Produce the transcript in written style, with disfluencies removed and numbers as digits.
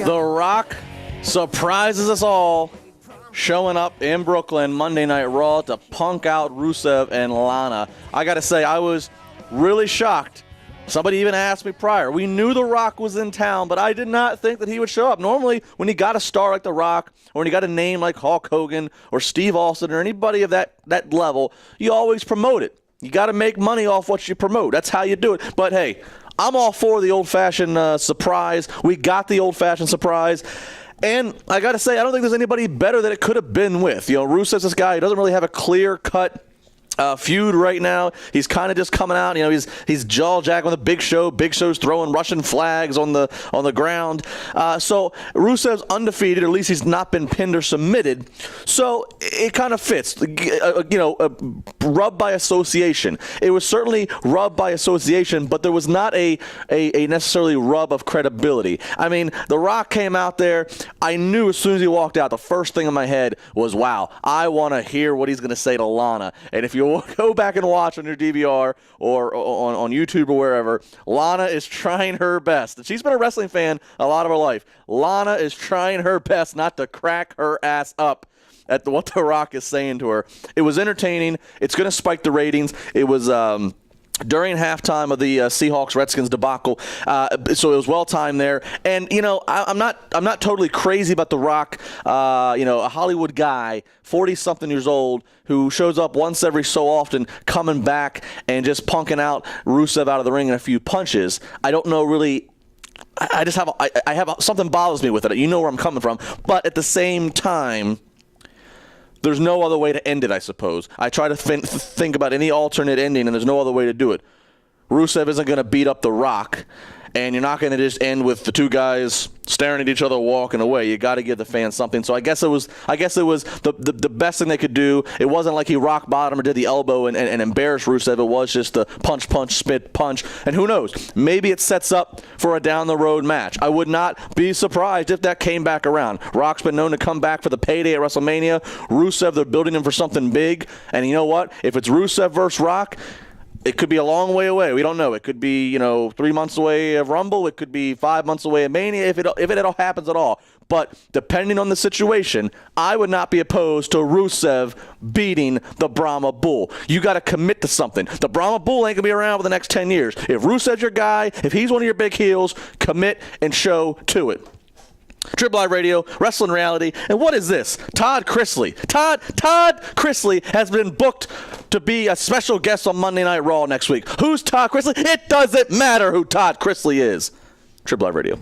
The Rock surprises us all, showing up in Brooklyn Monday Night Raw to punk out Rusev and Lana. I got to say, I was really shocked. Somebody even asked me prior. We knew The Rock was in town, but I did not think that he would show up. Normally, when you got a star like The Rock, or when you got a name like Hulk Hogan or Steve Austin or anybody of that level, you always promote it. You got to make money off what you promote. That's how you do it. But hey, I'm all for the old-fashioned surprise. We got the old-fashioned surprise. And I got to say, I don't think there's anybody better that it could have been with. You know, Rusev's this guy. He doesn't really have a clear-cut feud right now. He's kind of just coming out. You know, he's jaw-jacking with a Big Show. Big Show's throwing Russian flags on the ground. So Rusev's undefeated. Or at least he's not been pinned or submitted. So it kind of fits. Rubbed by association. It was certainly rubbed by association, but there was not a necessarily rub of credibility. I mean, The Rock came out there. I knew as soon as he walked out, the first thing in my head was, wow, I want to hear what he's going to say to Lana. And if you go back and watch on your DVR or on YouTube or wherever, Lana is trying her best. And she's been a wrestling fan a lot of her life. Lana is trying her best not to crack her ass up at what The Rock is saying to her. It was entertaining. It's going to spike the ratings. It was during halftime of the Seahawks-Redskins debacle, so it was well-timed there. And, you know, I'm not totally crazy about The Rock, a Hollywood guy, 40-something years old, who shows up once every so often, coming back and just punking out Rusev out of the ring in a few punches. I don't know really. I just have something bothers me with it. You know where I'm coming from. But at the same time, there's no other way to end it, I suppose. I try to think about any alternate ending, and there's no other way to do it. Rusev isn't going to beat up The Rock, and you're not going to just end with the two guys staring at each other walking away. You got to give the fans something. So I guess it was the best thing they could do. It wasn't like he rock bottom or did the elbow and embarrassed Rusev. It was just the punch, spit, punch. And who knows? Maybe it sets up for a down-the-road match. I would not be surprised if that came back around. Rock's been known to come back for the payday at WrestleMania. Rusev, they're building him for something big. And you know what? If it's Rusev versus Rock, it could be a long way away. We don't know. It could be, 3 months away of Rumble. It could be 5 months away of Mania, if it all happens at all. But depending on the situation, I would not be opposed to Rusev beating the Brahma Bull. You got to commit to something. The Brahma Bull ain't going to be around for the next 10 years. If Rusev's your guy, if he's one of your big heels, commit and show to it. TribLIVE Radio, Wrestling Reality, and what is this? Todd Chrisley. Todd Chrisley has been booked to be a special guest on Monday Night Raw next week. Who's Todd Chrisley? It doesn't matter who Todd Chrisley is. TribLIVE Radio.